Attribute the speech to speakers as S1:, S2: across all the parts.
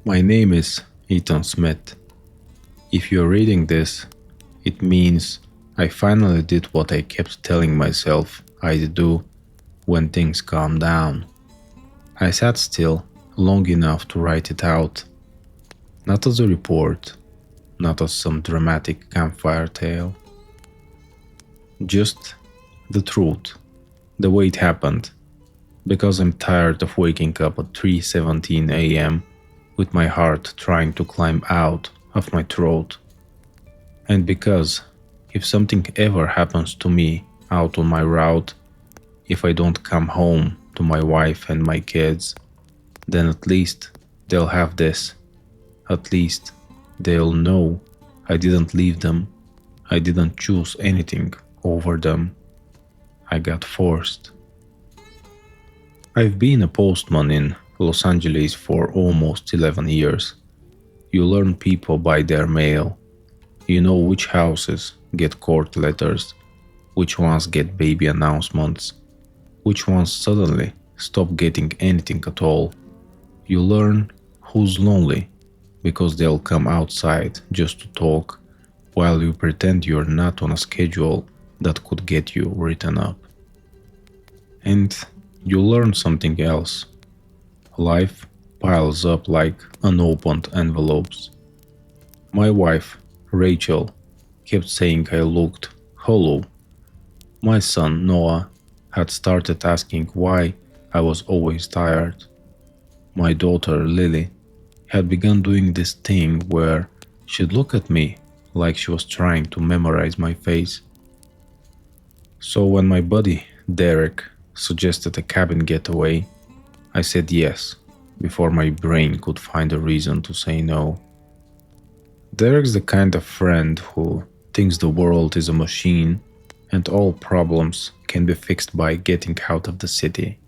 S1: My name is Ethan Smith. If you're reading this, it means I finally did what I kept telling myself I'd do when things calm down. I sat still long enough to write it out, not as a report, not as some dramatic campfire tale. Just the truth, the way it happened, because I'm tired of waking up at 3:17 a.m. with my heart trying to climb out of my throat. And because if something ever happens to me out on my route, if I don't come home to my wife and my kids, then at least they'll have this. At least they'll know I didn't leave them. I didn't choose anything over them. I got forced. I've been a postman in Los Angeles for almost 11 years. You learn people by their mail. You know which houses get court letters, which ones get baby announcements, which ones suddenly stop getting anything at all. You learn who's lonely because they'll come outside just to talk while you pretend you're not on a schedule that could get you written up. And you learn something else. Life piles up like unopened envelopes. My wife, Rachel, kept saying I looked hollow. My son, Noah, had started asking why I was always tired. My daughter, Lily, had begun doing this thing where she'd look at me like she was trying to memorize my face. So when my buddy, Derek, suggested a cabin getaway, I said yes, before my brain could find a reason to say no. Derek's the kind of friend who thinks the world is a machine and all problems can be fixed by getting out of the city.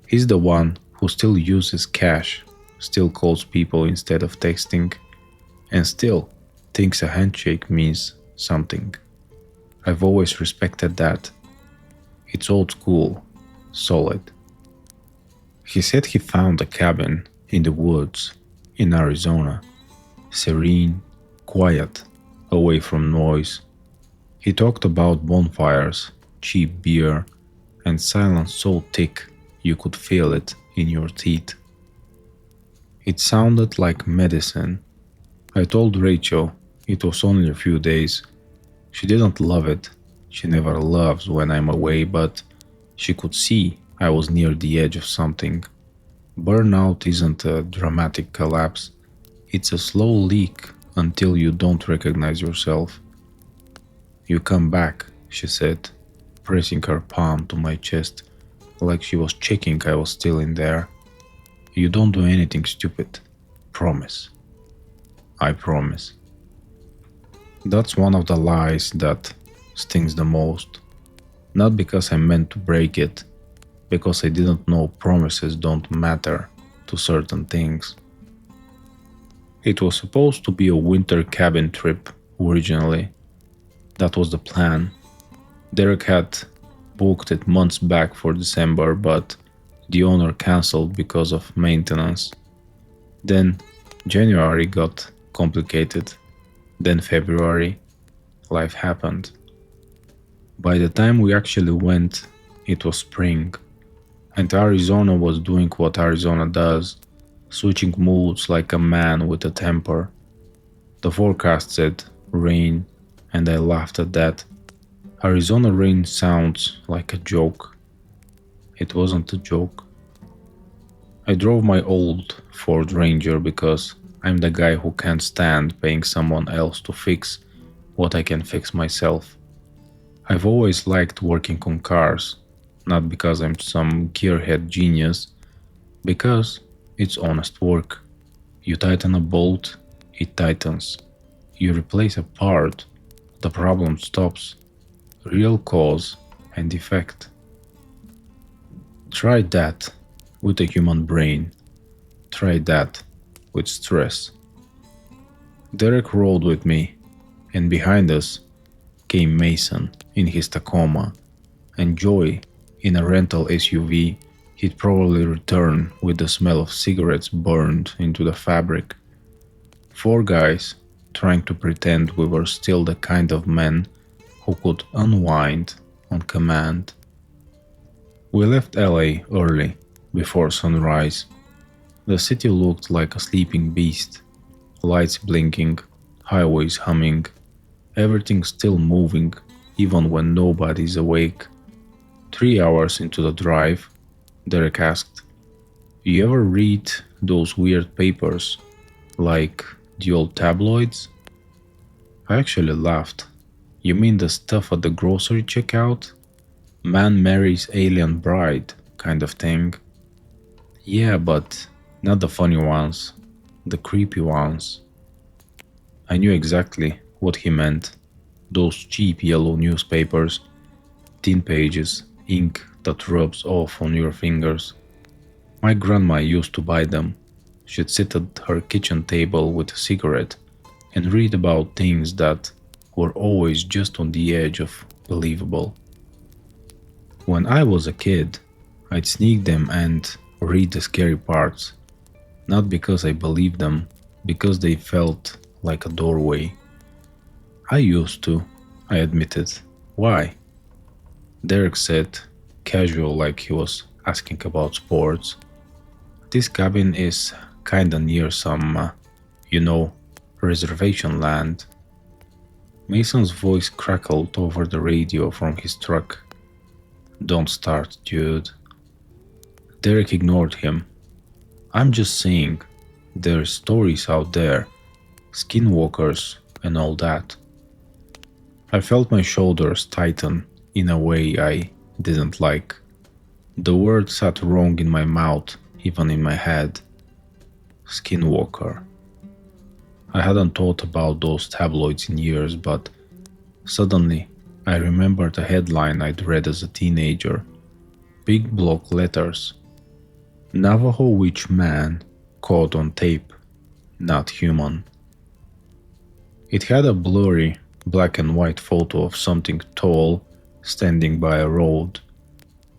S1: He's the one who still uses cash, still calls people instead of texting, and still thinks a handshake means something. I've always respected that. It's old school, solid. He said he found a cabin in the woods in Arizona. Serene, quiet, away from noise. He talked about bonfires, cheap beer, and silence so thick you could feel it in your teeth. It sounded like medicine. I told Rachel it was only a few days. She didn't love it. She never loves when I'm away, but she could see I was near the edge of something. Burnout isn't a dramatic collapse. It's a slow leak until you don't recognize yourself. You come back, she said, pressing her palm to my chest like she was checking I was still in there. You don't do anything stupid. Promise. I promise. That's one of the lies that stings the most. Not because I meant to break it, because I didn't know promises don't matter to certain things. It was supposed to be a winter cabin trip originally. That was the plan. Derek had booked it months back for December, but the owner cancelled because of maintenance. Then January got complicated. Then February, life happened. By the time we actually went, it was spring, and Arizona was doing what Arizona does, switching moods like a man with a temper. The forecast said rain, and I laughed at that. Arizona rain sounds like a joke. It wasn't a joke. I drove my old Ford Ranger because I'm the guy who can't stand paying someone else to fix what I can fix myself. I've always liked working on cars, not because I'm some gearhead genius, because it's honest work. You tighten a bolt, it tightens. You replace a part, the problem stops. Real cause and effect. Try that with a human brain. Try that with stress. Derek rode with me, and behind us came Mason in his Tacoma, and Joy in a rental SUV He'd probably return with the smell of cigarettes burned into the fabric. Four guys trying to pretend we were still the kind of men who could unwind on command. We left LA early, before sunrise. The city looked like a sleeping beast, lights blinking, highways humming, everything still moving even when nobody's awake. 3 hours into the drive, Derek asked, "You ever read those weird papers, like the old tabloids?" I actually laughed. "You mean the stuff at the grocery checkout? Man marries alien bride kind of thing?" "Yeah, but not the funny ones, the creepy ones." I knew exactly what he meant. Those cheap yellow newspapers, thin pages, ink that rubs off on your fingers. My grandma used to buy them. She'd sit at her kitchen table with a cigarette and read about things that were always just on the edge of believable. When I was a kid, I'd sneak them and read the scary parts, not because I believed them, because they felt like a doorway. "I used to," I admitted. "Why?" Derek said, casual like he was asking about sports. "This cabin is kinda near some, you know, reservation land." Mason's voice crackled over the radio from his truck. "Don't start, dude." Derek ignored him. "I'm just saying, there's stories out there, skinwalkers and all that." I felt my shoulders tighten in a way I didn't like. The word sat wrong in my mouth, even in my head. Skinwalker. I hadn't thought about those tabloids in years, but suddenly I remembered a headline I'd read as a teenager. Big block letters. "Navajo witch man caught on tape, not human." It had a blurry black and white photo of something tall standing by a road.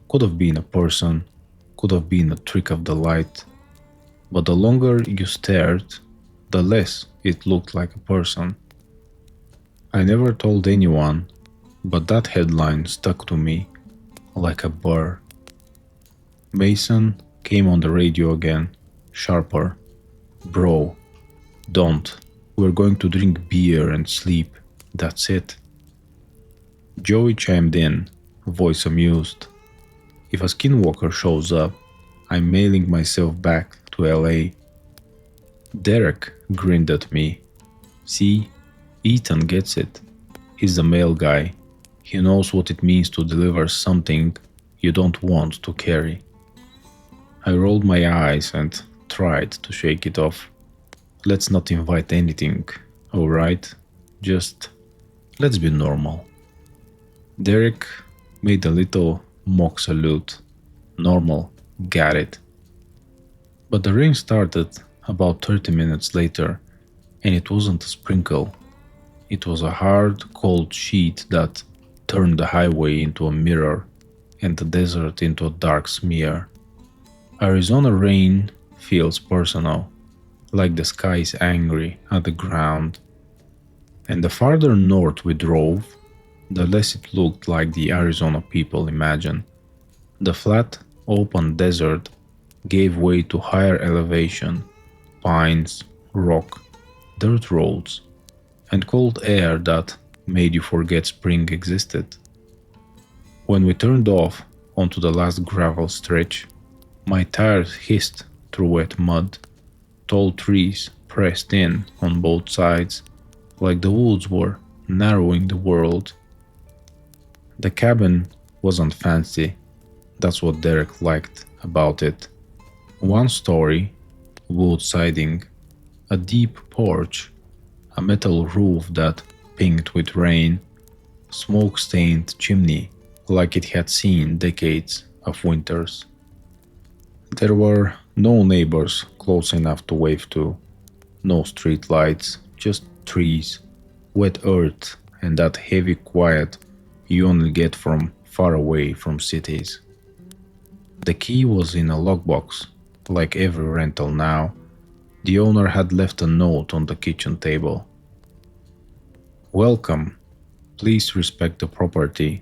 S1: Could have been a person, could have been a trick of the light, but the longer you stared, the less it looked like a person. I never told anyone, but that headline stuck to me like a burr. Mason came on the radio again, sharper. "Bro, don't. We're going to drink beer and sleep. That's it." Joey chimed in, voice amused. "If a skinwalker shows up, I'm mailing myself back to LA." Derek grinned at me. "See, Ethan gets it. He's the mail guy. He knows what it means to deliver something you don't want to carry." I rolled my eyes and tried to shake it off. "Let's not invite anything, alright? Just let's be normal." Derek made a little mock salute. "Normal, got it." But the rain started about 30 minutes later, and it wasn't a sprinkle. It was a hard, cold sheet that turned the highway into a mirror and the desert into a dark smear. Arizona rain feels personal, like the sky is angry at the ground. And the farther north we drove, the less it looked like the Arizona people imagine. The flat, open desert gave way to higher elevation, pines, rock, dirt roads, and cold air that made you forget spring existed. When we turned off onto the last gravel stretch, my tires hissed through wet mud. Tall trees pressed in on both sides, like the woods were narrowing the world. The cabin wasn't fancy. That's what Derek liked about it. One story, wood siding, a deep porch, a metal roof that pinged with rain, smoke-stained chimney like it had seen decades of winters. There were no neighbors close enough to wave to, no street lights, just trees, wet earth, and that heavy quiet you only get from far away from cities. The key was in a lockbox. Like every rental now, the owner had left a note on the kitchen table. Welcome. Please respect the property.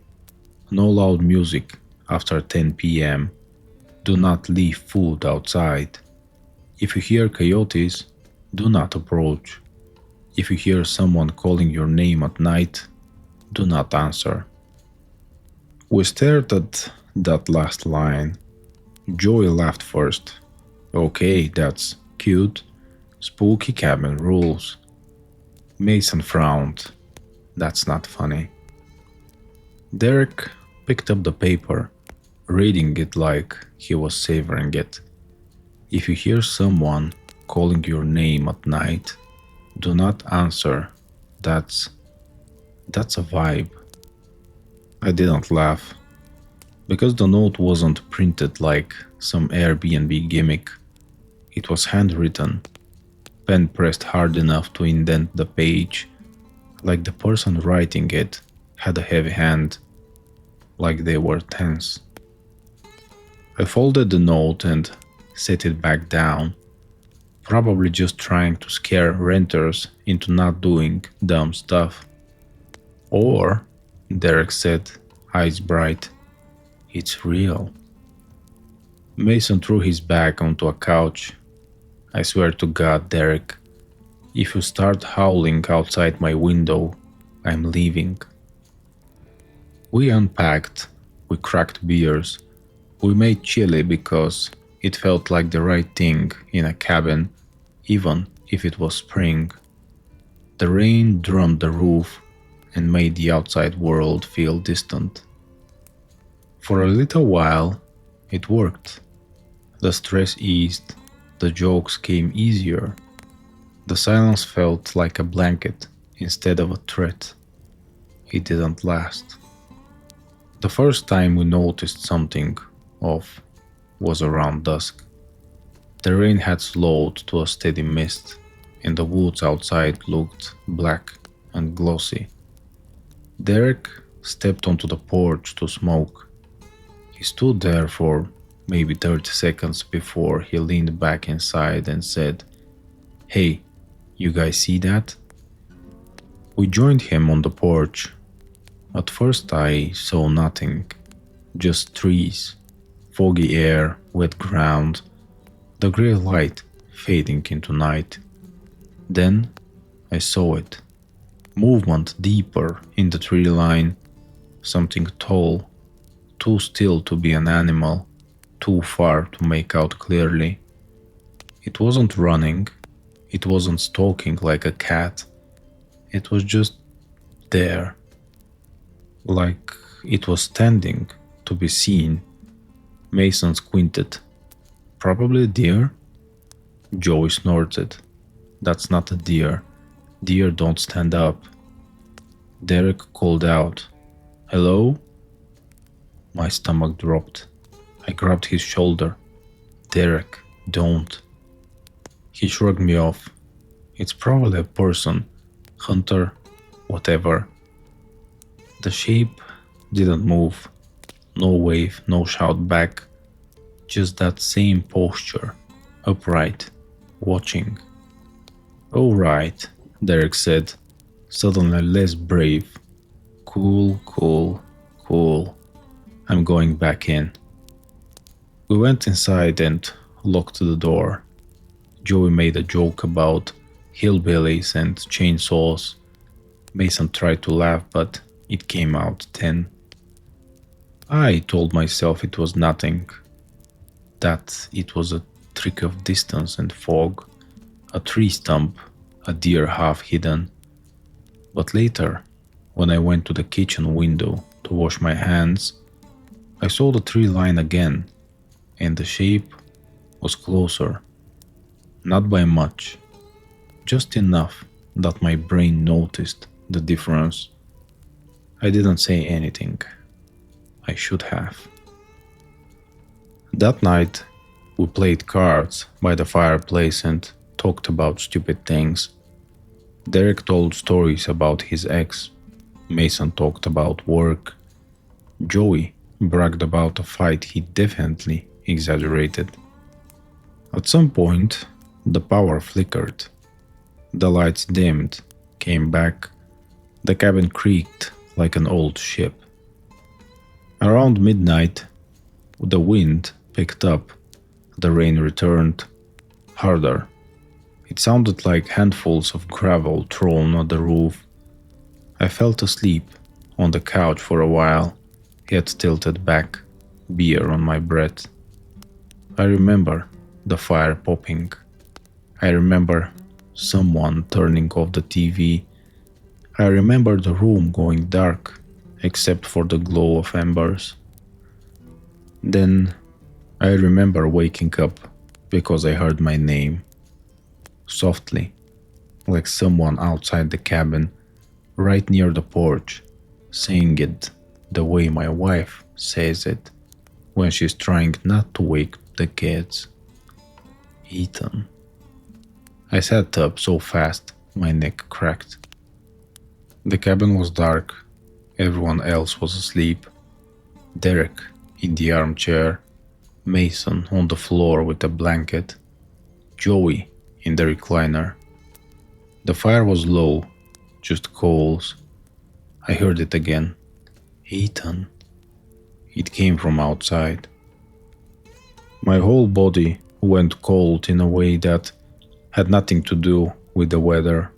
S1: No loud music after 10 p.m. Do not leave food outside. If you hear coyotes, do not approach. If you hear someone calling your name at night, do not answer. We stared at that last line. Joey laughed first. Okay, that's cute. Spooky cabin rules. Mason frowned. That's not funny. Derek picked up the paper, reading it like he was savoring it. If you hear someone calling your name at night, do not answer. That's a vibe. I didn't laugh, because the note wasn't printed like some Airbnb gimmick. It was handwritten, pen pressed hard enough to indent the page, like the person writing it had a heavy hand, like they were tense. I folded the note and set it back down, probably just trying to scare renters into not doing dumb stuff. Or, Derek said, eyes bright, it's real. Mason threw his bag onto a couch. I swear to God, Derek, if you start howling outside my window, I'm leaving. We unpacked, we cracked beers, we made chili because it felt like the right thing in a cabin, even if it was spring. The rain drummed the roof and made the outside world feel distant. For a little while, it worked. The stress eased, the jokes came easier. The silence felt like a blanket instead of a threat. It didn't last. The first time we noticed something off was around dusk. The rain had slowed to a steady mist, and the woods outside looked black and glossy. Derek stepped onto the porch to smoke. He stood there for maybe 30 seconds before he leaned back inside and said, "Hey, you guys see that?" We joined him on the porch. At first I saw nothing, just trees, foggy air, wet ground, the grey light fading into night. Then I saw it. Movement deeper in the tree line, something tall, too still to be an animal, too far to make out clearly. It wasn't running, it wasn't stalking like a cat, it was just there. Like it was standing to be seen. Mason squinted. Probably a deer? Joey snorted. That's not a deer. Deer don't stand up. Derek called out, "Hello?" My stomach dropped. I grabbed his shoulder. "Derek, don't." He shrugged me off. It's probably a person, hunter, whatever. The shape didn't move. No wave, no shout back. Just that same posture, upright, watching. "All right," Derek said, suddenly less brave. Cool, cool, cool. I'm going back in." We went inside and locked the door. Joey made a joke about hillbillies and chainsaws. Mason tried to laugh, but it came out thin. I told myself it was nothing, that it was a trick of distance and fog, a tree stump, a deer half hidden. But later, when I went to the kitchen window to wash my hands, I saw the tree line again, and the shape was closer. Not by much, just enough that my brain noticed the difference. I didn't say anything. I should have. That night, we played cards by the fireplace and talked about stupid things. Derek told stories about his ex. Mason talked about work. Joey bragged about a fight he definitely exaggerated. At some point, the power flickered. The lights dimmed, came back. The cabin creaked like an old ship. Around midnight, the wind picked up. The rain returned, harder. It sounded like handfuls of gravel thrown at the roof. I fell asleep on the couch for a while, head tilted back, beer on my breath. I remember the fire popping. I remember someone turning off the TV. I remember the room going dark, except for the glow of embers. Then I remember waking up because I heard my name, softly, like someone outside the cabin, right near the porch, saying it the way my wife says it when she's trying not to wake the kids. Ethan. I sat up so fast my neck cracked. The cabin was dark. Everyone else was asleep. Derek in the armchair, Mason on the floor with a blanket, Joey in the recliner. The fire was low, just coals. I heard it again. Ethan. It came from outside. My whole body went cold in a way that had nothing to do with the weather.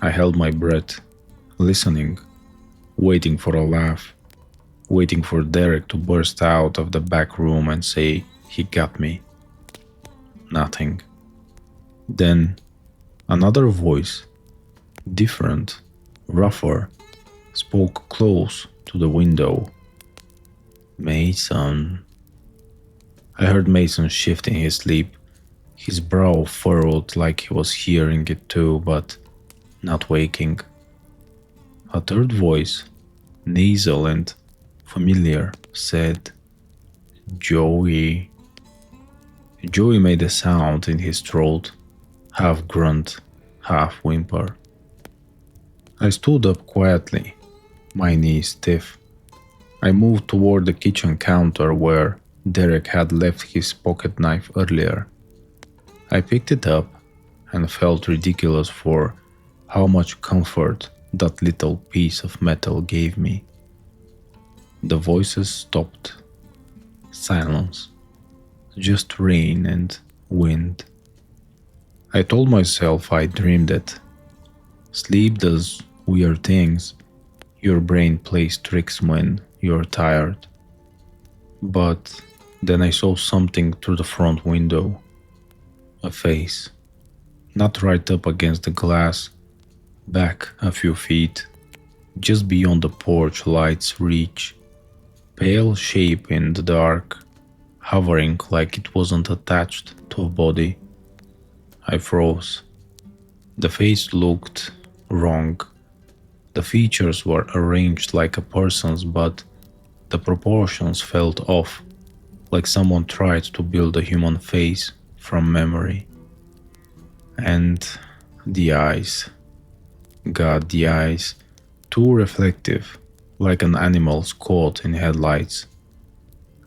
S1: I held my breath, listening, waiting for a laugh, waiting for Derek to burst out of the back room and say he got me. Nothing. Then another voice, different, rougher, spoke close to the window. Mason. I heard Mason shift in his sleep, his brow furrowed like he was hearing it too, but not waking. A third voice, nasal and familiar, said, Joey. Joey made a sound in his throat, half grunt, half whimper. I stood up quietly, my knees stiff. I moved toward the kitchen counter where Derek had left his pocket knife earlier. I picked it up and felt ridiculous for how much comfort that little piece of metal gave me. The voices stopped. Silence. Just rain and wind. I told myself I dreamed it. Sleep does weird things. Your brain plays tricks when you're tired. But then I saw something through the front window. A face. Not right up against the glass. Back a few feet. Just beyond the porch light's reach. Pale shape in the dark. Hovering like it wasn't attached to a body. I froze. The face looked wrong. The features were arranged like a person's, but the proportions felt off, like someone tried to build a human face from memory. And the eyes. God, the eyes. Too reflective, like an animal's caught in headlights.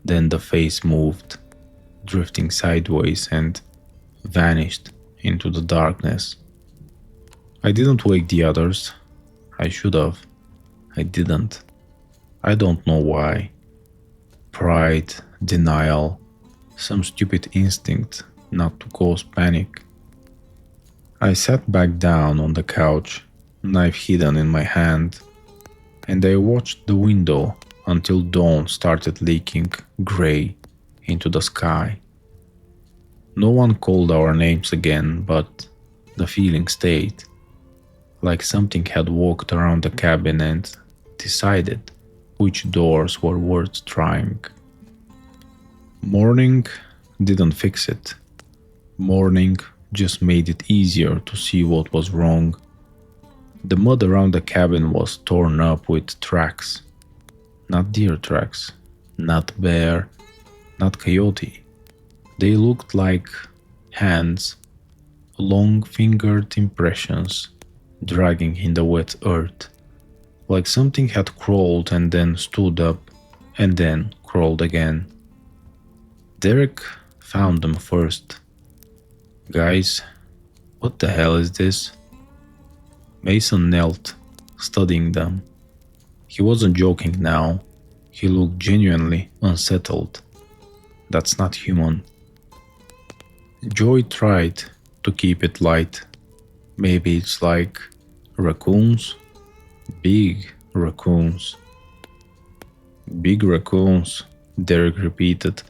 S1: Then the face moved, drifting sideways and vanished into the darkness. I didn't wake the others. I should have. I didn't. I don't know why. Pride, denial, some stupid instinct not to cause panic. I sat back down on the couch, knife hidden in my hand, and I watched the window until dawn started leaking gray into the sky. No one called our names again, but the feeling stayed, like something had walked around the cabin and decided which doors were worth trying. Morning didn't fix it. Morning just made it easier to see what was wrong. The mud around the cabin was torn up with tracks. Not deer tracks, not bear, not coyote. They looked like hands, long-fingered impressions dragging in the wet earth, like something had crawled and then stood up and then crawled again. Derek found them first. Guys, what the hell is this? Mason knelt, studying them. He wasn't joking now. He looked genuinely unsettled. That's not human. Joey tried to keep it light. Maybe it's like raccoons? Big raccoons. Big raccoons, Derek repeated,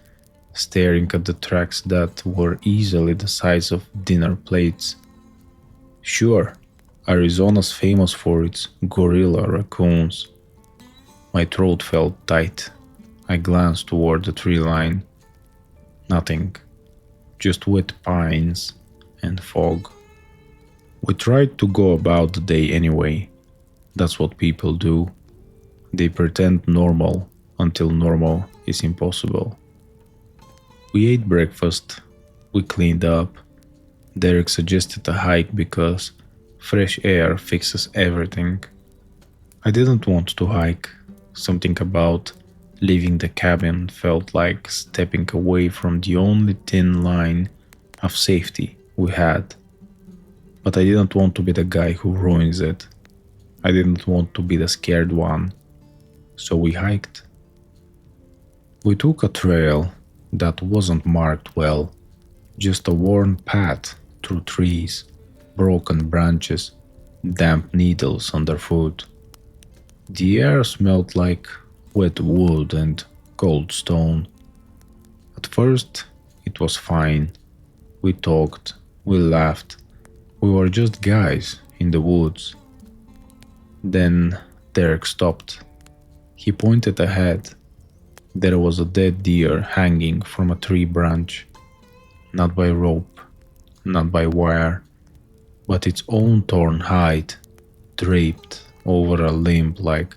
S1: staring at the tracks that were easily the size of dinner plates. Sure, Arizona's famous for its gorilla raccoons. My throat felt tight. I glanced toward the tree line. Nothing. Just wet pines and fog. We tried to go about the day anyway. That's what people do. They pretend normal until normal is impossible. We ate breakfast. We cleaned up. Derek suggested a hike because fresh air fixes everything. I didn't want to hike. Something about leaving the cabin felt like stepping away from the only thin line of safety we had. But I didn't want to be the guy who ruins it. I didn't want to be the scared one. So we hiked. We took a trail that wasn't marked well, just a worn path through trees, broken branches, damp needles underfoot. The air smelled like wet wood and cold stone. At first, it was fine. We talked, we laughed. We were just guys in the woods. Then Derek stopped. He pointed ahead. There was a dead deer hanging from a tree branch. Not by rope, not by wire, but its own torn hide draped over a limb like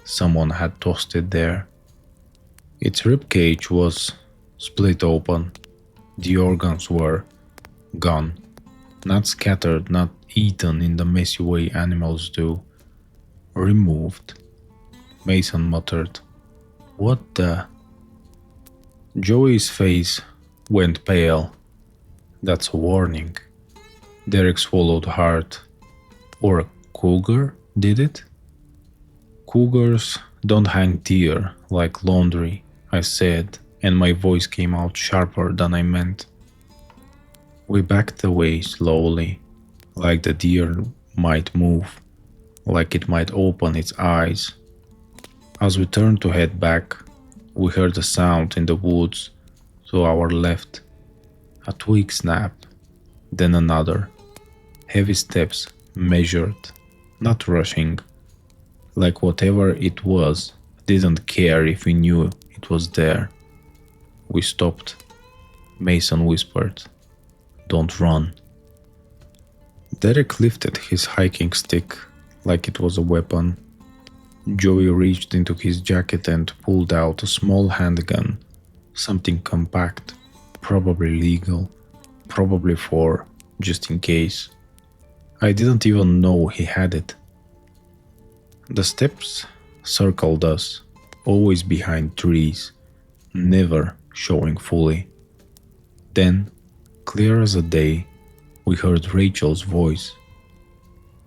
S1: someone had tossed it there. Its ribcage was split open. The organs were gone. Not scattered, not eaten in the messy way animals do. Removed. Mason muttered, "What the?" Joey's face went pale. That's a warning. Derek swallowed hard. Or a cougar did it? Cougars don't hang deer like laundry, I said, and my voice came out sharper than I meant. We backed away slowly, like the deer might move, like it might open its eyes. As we turned to head back, we heard a sound in the woods to our left. A twig snap, then another. Heavy steps, measured, not rushing. Like whatever it was didn't care if we knew it was there. We stopped. Mason whispered, "Don't run." Derek lifted his hiking stick like it was a weapon. Joey reached into his jacket and pulled out a small handgun, something compact, probably legal, probably for just in case. I didn't even know he had it. The steps circled us, always behind trees, never showing fully. Then, clear as a day, we heard Rachel's voice.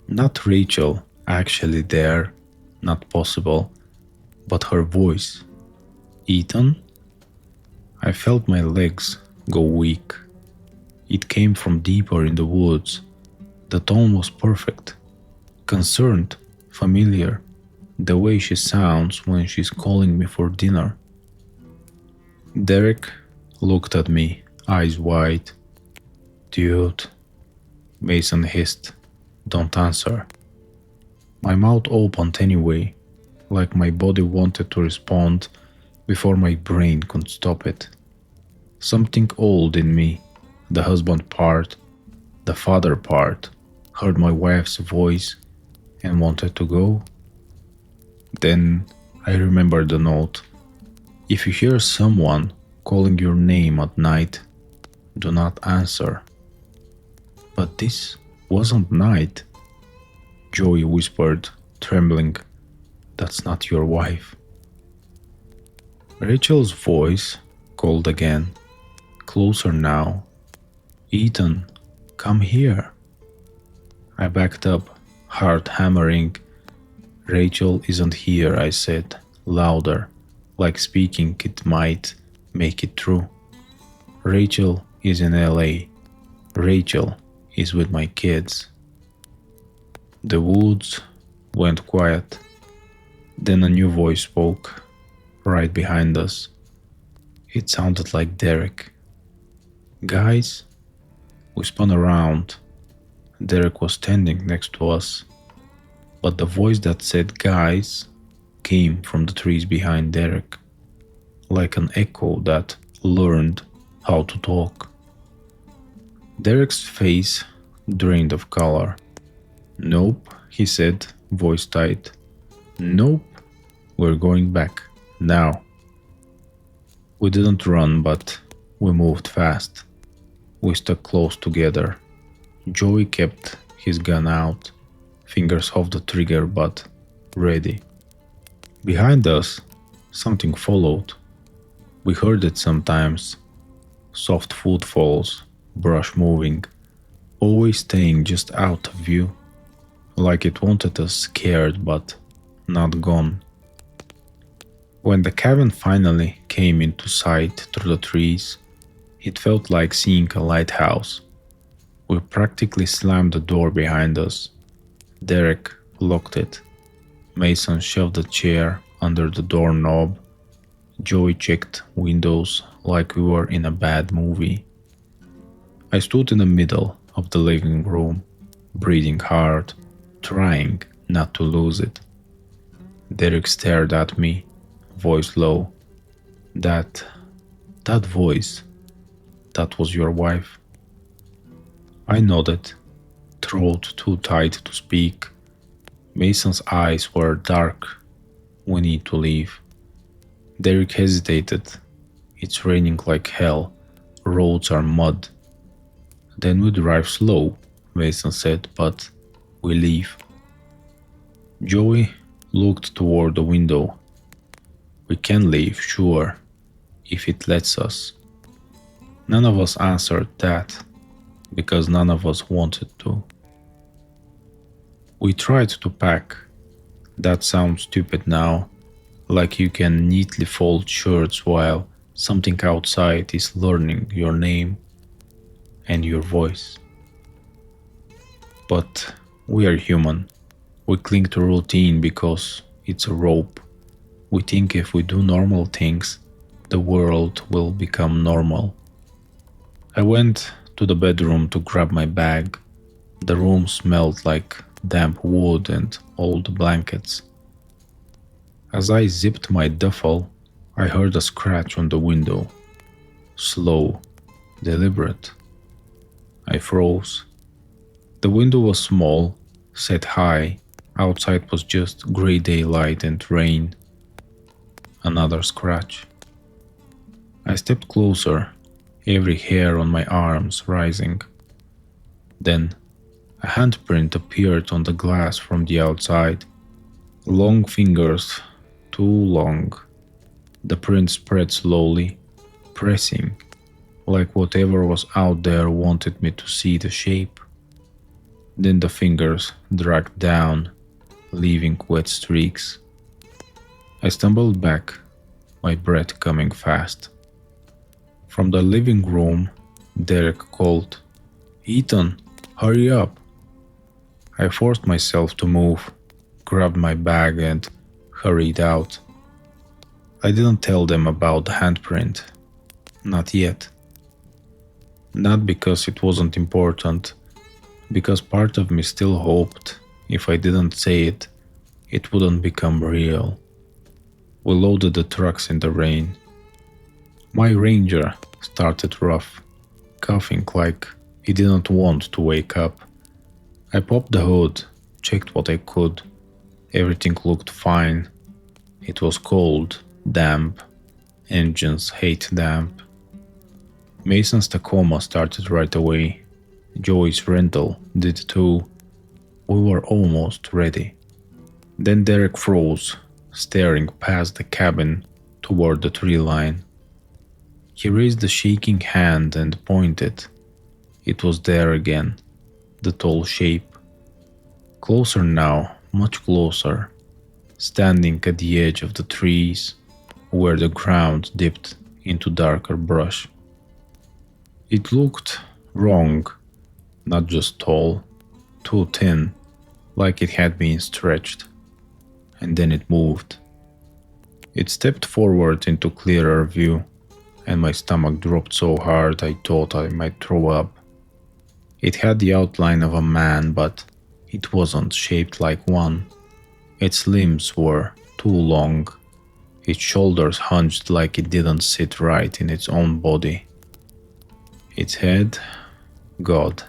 S1: Not Rachel actually there, not possible, but her voice. "Ethan?" I felt my legs go weak. It came from deeper in the woods. The tone was perfect. Concerned, familiar, the way she sounds when she's calling me for dinner. Derek looked at me, eyes wide. "Dude," Mason hissed, "don't answer." My mouth opened anyway, like my body wanted to respond before my brain could stop it. Something old in me, the husband part, the father part, heard my wife's voice and wanted to go. Then I remembered the note. If you hear someone calling your name at night, do not answer. But this wasn't night. Joey whispered, trembling, "That's not your wife." Rachel's voice called again, Closer now. Ethan, come here. I backed up, heart hammering. Rachel isn't here, I said, louder, like speaking it might make it true. Rachel is in LA. Rachel is with my kids. The woods went quiet. Then a new voice spoke, right behind us. It sounded like Derek. Guys? We spun around. Derek was standing next to us. But the voice that said guys came from the trees behind Derek, like an echo that learned how to talk. Derek's face drained of color. Nope, he said, voice tight. Nope, we're going back, now. We didn't run, but we moved fast. We stuck close together. Joey kept his gun out, fingers off the trigger but ready. Behind us, something followed. We heard it sometimes. Soft footfalls, brush moving, always staying just out of view, like it wanted us scared but not gone. When the cabin finally came into sight through the trees, it felt like seeing a lighthouse. We practically slammed the door behind us. Derek locked it. Mason shoved a chair under the doorknob. Joey checked windows like we were in a bad movie. I stood in the middle of the living room, breathing hard, trying not to lose it. Derek stared at me, voice low. That voice, that was your wife? I nodded, throat too tight to speak. Mason's eyes were dark. We need to leave. Derek hesitated. It's raining like hell. Roads are mud. Then we drive slow, Mason said, but we leave. Joey looked toward the window. We can leave, sure, if it lets us. None of us answered that, because none of us wanted to. We tried to pack. That sounds stupid now, like you can neatly fold shirts while something outside is learning your name and your voice. But we are human. We cling to routine because it's a rope. We think if we do normal things, the world will become normal. I went to the bedroom to grab my bag. The room smelled like damp wood and old blankets. As I zipped my duffel, I heard a scratch on the window. Slow, deliberate. I froze. The window was small, set high. Outside was just gray daylight and rain. Another scratch. I stepped closer, every hair on my arms rising. Then a handprint appeared on the glass from the outside. Long fingers, too long. The print spread slowly, pressing, like whatever was out there wanted me to see the shape. Then the fingers dragged down, leaving wet streaks. I stumbled back, my breath coming fast. From the living room, Derek called, "Ethan, hurry up." I forced myself to move, grabbed my bag and hurried out. I didn't tell them about the handprint. Not yet. Not because it wasn't important, because part of me still hoped if I didn't say it, it wouldn't become real. We loaded the trucks in the rain. My Ranger started rough, coughing like he didn't want to wake up. I popped the hood, checked what I could. Everything looked fine. It was cold, damp. Engines hate damp. Mason's Tacoma started right away. Joey's rental did too. We were almost ready. Then Derek froze, staring past the cabin toward the tree line. He raised a shaking hand and pointed. It was there again, the tall shape. Closer now, much closer, standing at the edge of the trees, where the ground dipped into darker brush. It looked wrong, not just tall, too thin, like it had been stretched. And then it moved. It stepped forward into clearer view, and my stomach dropped so hard I thought I might throw up. It had the outline of a man, but it wasn't shaped like one. Its limbs were too long. Its shoulders hunched like it didn't sit right in its own body. Its head, God,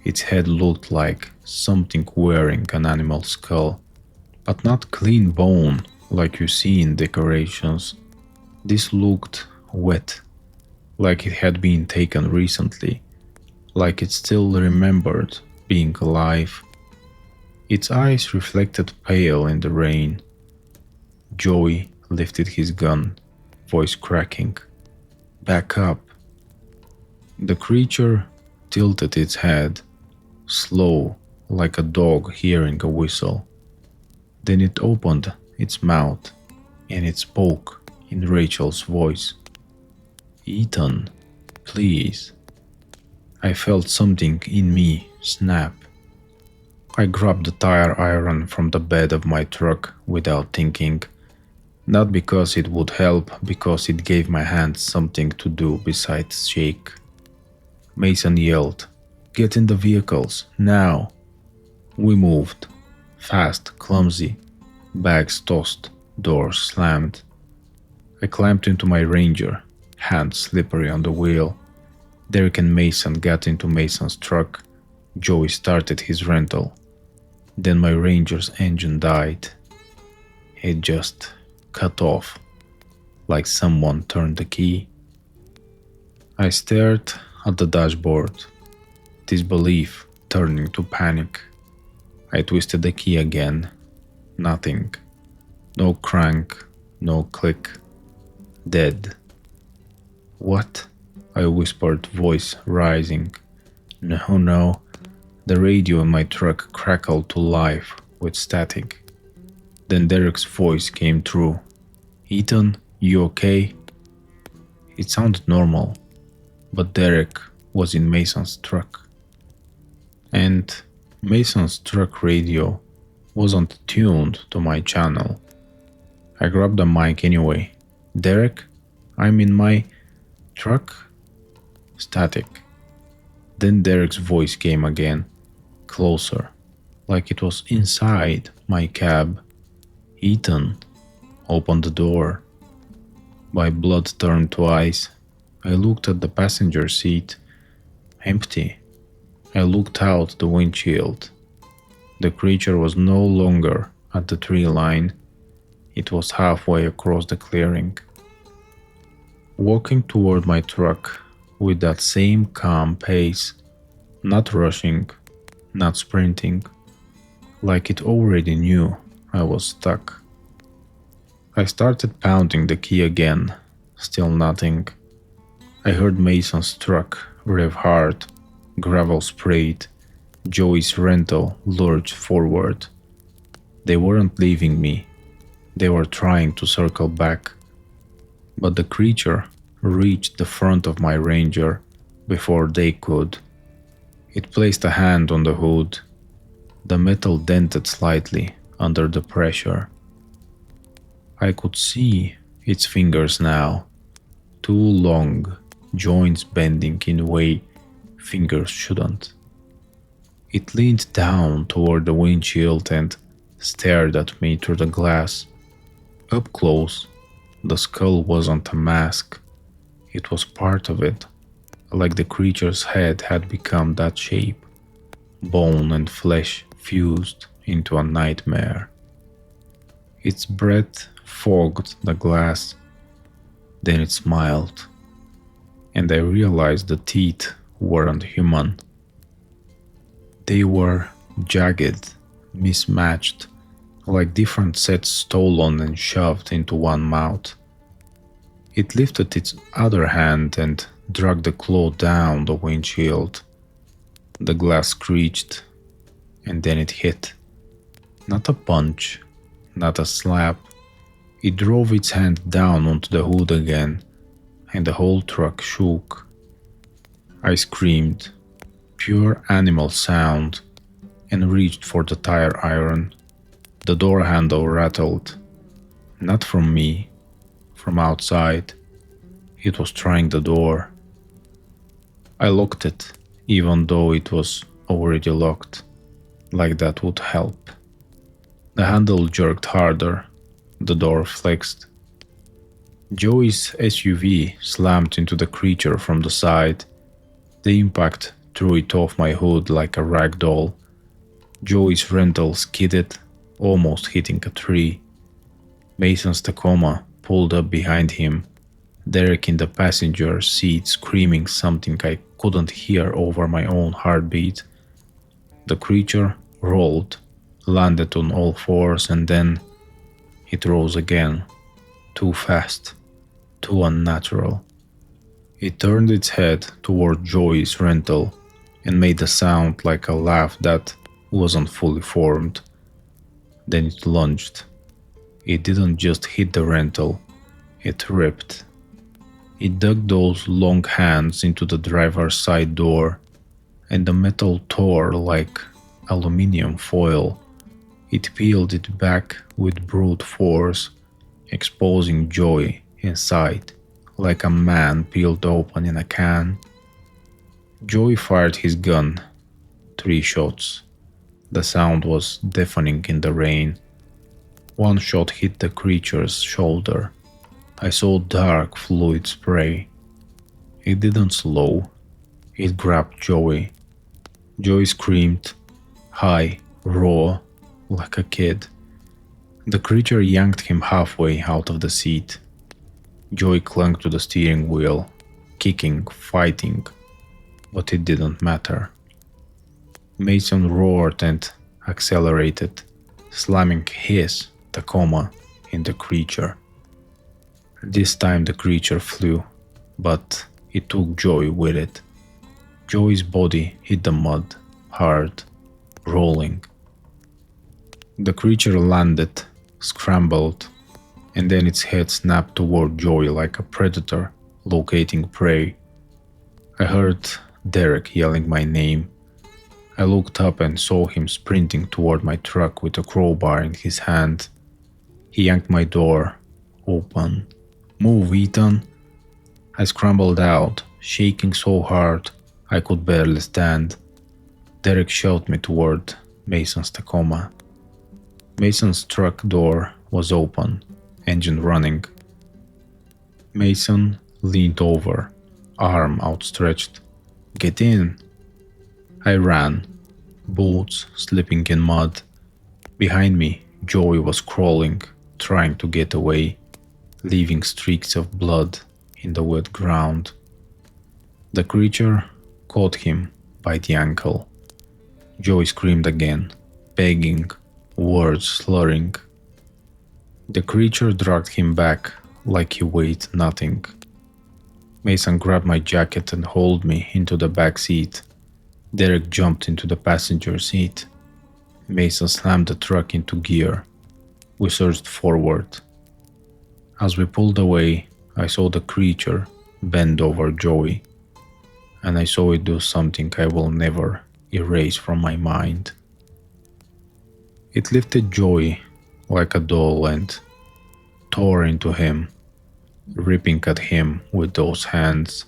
S1: its head looked like something wearing an animal skull, but not clean bone like you see in decorations. This looked wet, like it had been taken recently, like it still remembered being alive. Its eyes reflected pale in the rain. Joey lifted his gun, voice cracking. Back up. The creature tilted its head, slow, like a dog hearing a whistle. Then it opened its mouth, and it spoke in Rachel's voice. Ethan, please. I felt something in me snap. I grabbed the tire iron from the bed of my truck without thinking. Not because it would help, because it gave my hands something to do besides shake. Mason yelled, "Get in the vehicles, now!" We moved. Fast, clumsy. Bags tossed, doors slammed. I climbed into my Ranger, hands slippery on the wheel. Derek and Mason got into Mason's truck. Joey started his rental. Then my Ranger's engine died. It just cut off, like someone turned the key. I stared at the dashboard, disbelief turning to panic. I twisted the key again. Nothing. No crank, no click. Dead. What? I whispered, voice rising. No. The radio in my truck crackled to life with static. Then Derek's voice came through. Ethan, you okay? It sounded normal, but Derek was in Mason's truck. And Mason's truck radio wasn't tuned to my channel. I grabbed the mic anyway. Derek, I'm in my truck? Static. Then Derek's voice came again, closer, like it was inside my cab. Ethan, open the door. My blood turned to ice. I looked at the passenger seat. Empty. I looked out the windshield. The creature was no longer at the tree line. It was halfway across the clearing. Walking toward my truck with that same calm pace, not rushing, not sprinting, like it already knew I was stuck. I started pounding the key again, still nothing. I heard Mason's truck rev hard, gravel sprayed, Joey's rental lurched forward. They weren't leaving me, they were trying to circle back. But the creature reached the front of my Ranger before they could. It placed a hand on the hood. The metal dented slightly under the pressure. I could see its fingers now, too long, joints bending in a way fingers shouldn't. It leaned down toward the windshield and stared at me through the glass. Up close, the skull wasn't a mask. It was part of it, like the creature's head had become that shape. Bone and flesh fused into a nightmare. Its breath fogged the glass. Then it smiled, and I realized the teeth weren't human. They were jagged, mismatched, like different sets stolen and shoved into one mouth. It lifted its other hand and dragged the claw down the windshield. The glass screeched, and then it hit. Not a punch, not a slap. It drove its hand down onto the hood again, and the whole truck shook. I screamed, pure animal sound, and reached for the tire iron. The door handle rattled. Not from me, from outside. It was trying the door. I locked it, even though it was already locked, like that would help. The handle jerked harder. The door flexed. Joey's SUV slammed into the creature from the side. The impact threw it off my hood like a rag doll. Joey's rental skidded, almost hitting a tree. Mason's Tacoma pulled up behind him, Derek in the passenger seat screaming something I couldn't hear over my own heartbeat. The creature rolled, landed on all fours, and then it rose again. Too fast, too unnatural. It turned its head toward Joey's rental and made a sound like a laugh that wasn't fully formed. Then it lunged. It didn't just hit the rental, it ripped. It dug those long hands into the driver's side door, and the metal tore like aluminium foil. It peeled it back with brute force, exposing Joey inside, like a man peeled open in a can. Joey fired his gun. 3 shots. The sound was deafening in the rain. One shot hit the creature's shoulder. I saw dark fluid spray. It didn't slow. It grabbed Joey. Joey screamed, high, raw, like a kid. The creature yanked him halfway out of the seat. Joey clung to the steering wheel, kicking, fighting, but it didn't matter. Mason roared and accelerated, slamming his Tacoma in the creature. This time the creature flew, but it took Joey with it. Joey's body hit the mud, hard, rolling. The creature landed, scrambled, and then its head snapped toward Joey like a predator locating prey. I heard Derek yelling my name. I looked up and saw him sprinting toward my truck with a crowbar in his hand. He yanked my door open. "Move, Ethan!" I scrambled out, shaking so hard I could barely stand. Derek shoved me toward Mason's Tacoma. Mason's truck door was open, engine running. Mason leaned over, arm outstretched. "Get in!" I ran, boots slipping in mud. Behind me, Joey was crawling, trying to get away, leaving streaks of blood in the wet ground. The creature caught him by the ankle. Joey screamed again, begging, words slurring. The creature dragged him back like he weighed nothing. Mason grabbed my jacket and hauled me into the back seat. Derek jumped into the passenger seat. Mason slammed the truck into gear. We surged forward. As we pulled away, I saw the creature bend over Joey, and I saw it do something I will never erase from my mind. It lifted Joey like a doll and tore into him, ripping at him with those hands,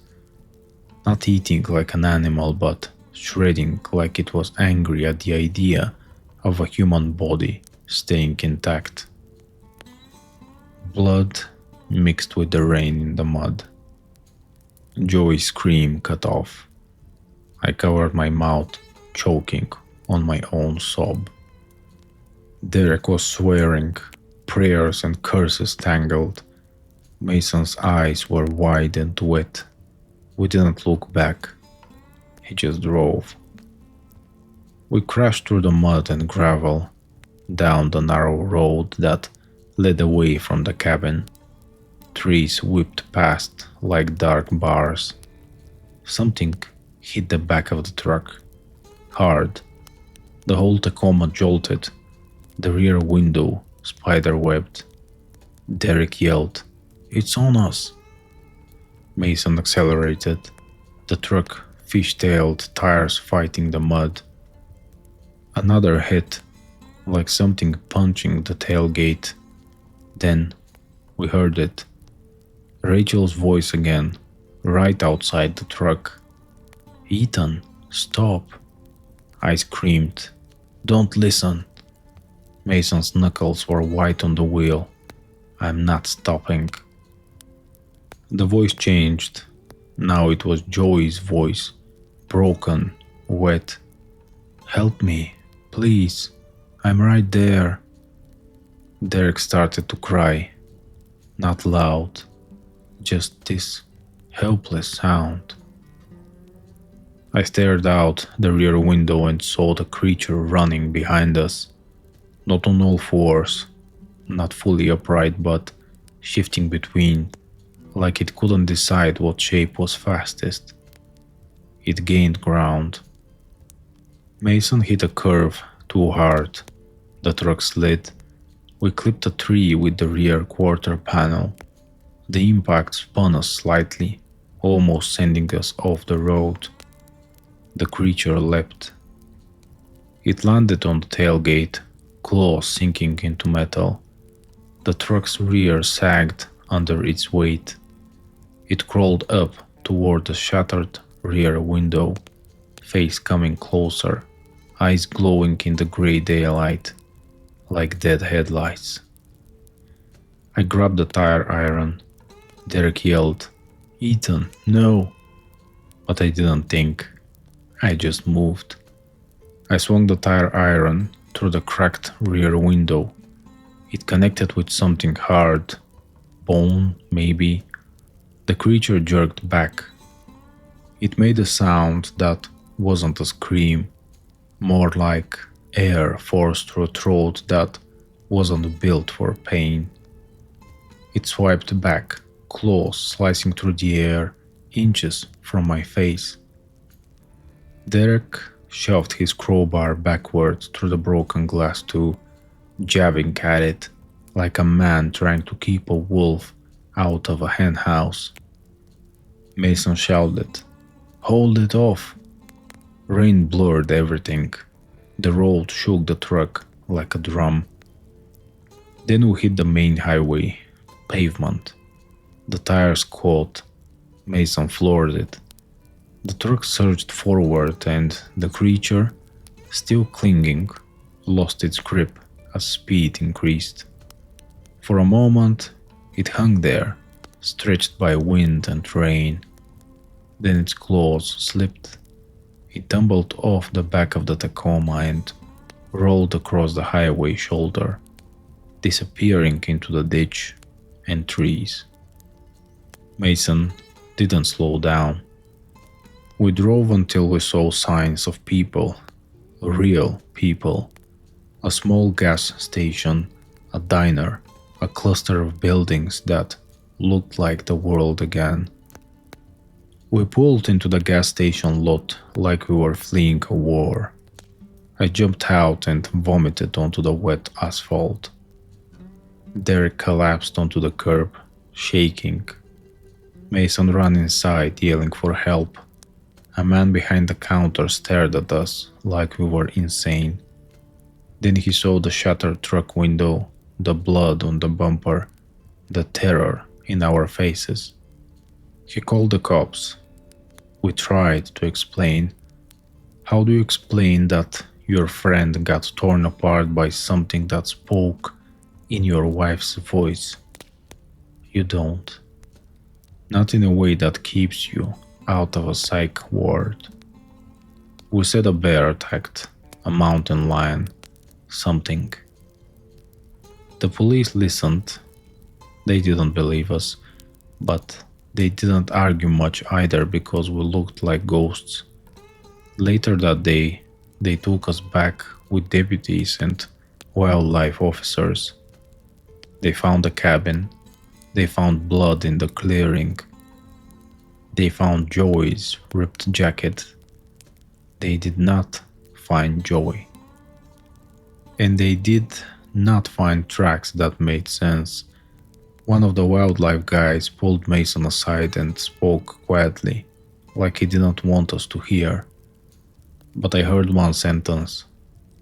S1: not eating like an animal but shredding like it was angry at the idea of a human body staying intact. Blood mixed with the rain in the mud. Joey's scream cut off. I covered my mouth, choking on my own sob. Derek was swearing, prayers and curses tangled. Mason's eyes were wide and wet. We didn't look back. He just drove. We crashed through the mud and gravel, down the narrow road that led away from the cabin. Trees whipped past like dark bars. Something hit the back of the truck. Hard. The whole Tacoma jolted. The rear window spiderwebbed. Derek yelled, "It's on us!" Mason accelerated. The truck fishtailed, tires fighting the mud. Another hit, like something punching the tailgate. Then we heard it. Rachel's voice again, right outside the truck. "Ethan, stop!" I screamed. "Don't listen!" Mason's knuckles were white on the wheel. "I'm not stopping." The voice changed. Now it was Joey's voice, broken, wet. "Help me, please. I'm right there." Derek started to cry. Not loud, just this helpless sound. I stared out the rear window and saw the creature running behind us. Not on all fours, not fully upright, but shifting between, like it couldn't decide what shape was fastest. It gained ground. Mason hit a curve too hard. The truck slid. We clipped a tree with the rear quarter panel. The impact spun us slightly, almost sending us off the road. The creature leapt. It landed on the tailgate, claws sinking into metal. The truck's rear sagged under its weight. It crawled up toward the shattered rear window, face coming closer, eyes glowing in the gray daylight, like dead headlights. I grabbed the tire iron. Derek yelled, "Ethan, no!" But I didn't think. I just moved. I swung the tire iron through the cracked rear window. It connected with something hard. Bone, maybe. The creature jerked back. It made a sound that wasn't a scream, more like air forced through a throat that wasn't built for pain. It swiped back, claws slicing through the air, inches from my face. Derek shoved his crowbar backwards through the broken glass too, jabbing at it like a man trying to keep a wolf out of a hen house. Mason shouted, "Hold it off!" Rain blurred everything. The road shook the truck like a drum. Then we hit the main highway, pavement. The tires caught. Mason floored it. The truck surged forward and the creature, still clinging, lost its grip as speed increased. For a moment, it hung there, stretched by wind and rain. Then its claws slipped. It tumbled off the back of the Tacoma and rolled across the highway shoulder, disappearing into the ditch and trees. Mason didn't slow down. We drove until we saw signs of people, real people. A small gas station, a diner, a cluster of buildings that looked like the world again. We pulled into the gas station lot like we were fleeing a war. I jumped out and vomited onto the wet asphalt. Derek collapsed onto the curb, shaking. Mason ran inside, yelling for help. A man behind the counter stared at us like we were insane. Then he saw the shattered truck window, the blood on the bumper, the terror in our faces. He called the cops. We tried to explain. How do you explain that your friend got torn apart by something that spoke in your wife's voice? You don't. Not in a way that keeps you out of a psych ward. We said a bear attacked, a mountain lion, something. The police listened. They didn't believe us, but they didn't argue much either because we looked like ghosts. Later that day, they took us back with deputies and wildlife officers. They found a cabin. They found blood in the clearing. They found Joey's ripped jacket. They did not find Joey. And they did not find tracks that made sense. One of the wildlife guys pulled Mason aside and spoke quietly, like he did not want us to hear. But I heard one sentence,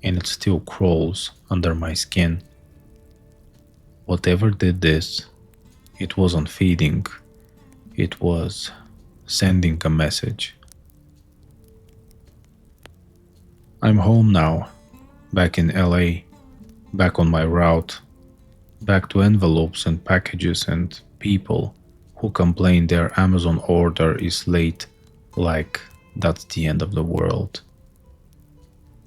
S1: and it still crawls under my skin. Whatever did this, it wasn't feeding, it was sending a message. I'm home now, back in LA, back on my route, back to envelopes and packages and people who complain their Amazon order is late, like that's the end of the world.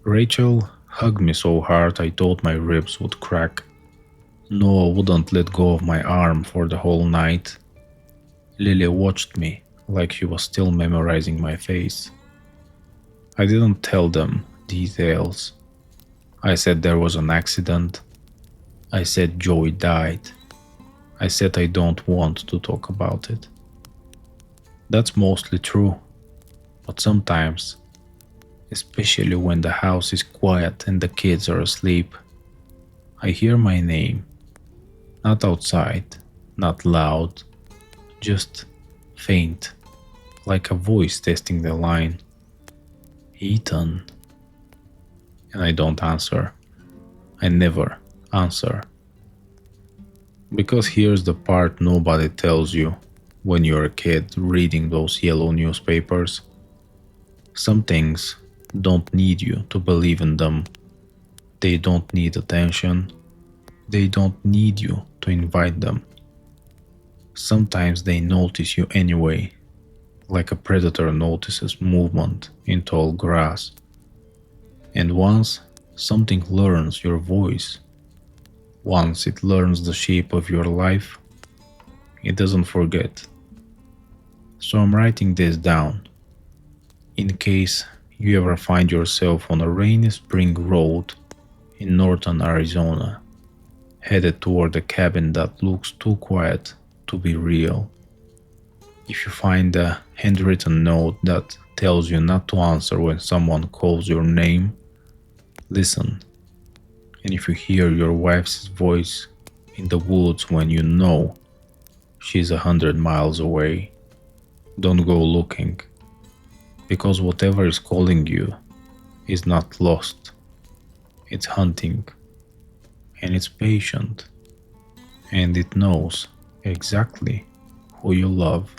S1: Rachel hugged me so hard I thought my ribs would crack. Noah wouldn't let go of my arm for the whole night. Lily watched me like she was still memorizing my face. I didn't tell them details. I said there was an accident. I said Joey died. I said I don't want to talk about it. That's mostly true, but sometimes, especially when the house is quiet and the kids are asleep, I hear my name. Not outside, not loud, just faint, like a voice testing the line. Ethan. And I don't answer. I never answer. Because here's the part nobody tells you when you're a kid reading those yellow newspapers. Some things don't need you to believe in them. They don't need attention. They don't need you to invite them. Sometimes they notice you anyway, like a predator notices movement in tall grass. And once something learns your voice, once it learns the shape of your life, it doesn't forget. So I'm writing this down, in case you ever find yourself on a rainy spring road in northern Arizona, headed toward a cabin that looks too quiet to be real. If you find a handwritten note that tells you not to answer when someone calls your name, listen. And if you hear your wife's voice in the woods when you know she's 100 miles away, don't go looking, because whatever is calling you is not lost. It's hunting, and it's patient, and it knows exactly who you love.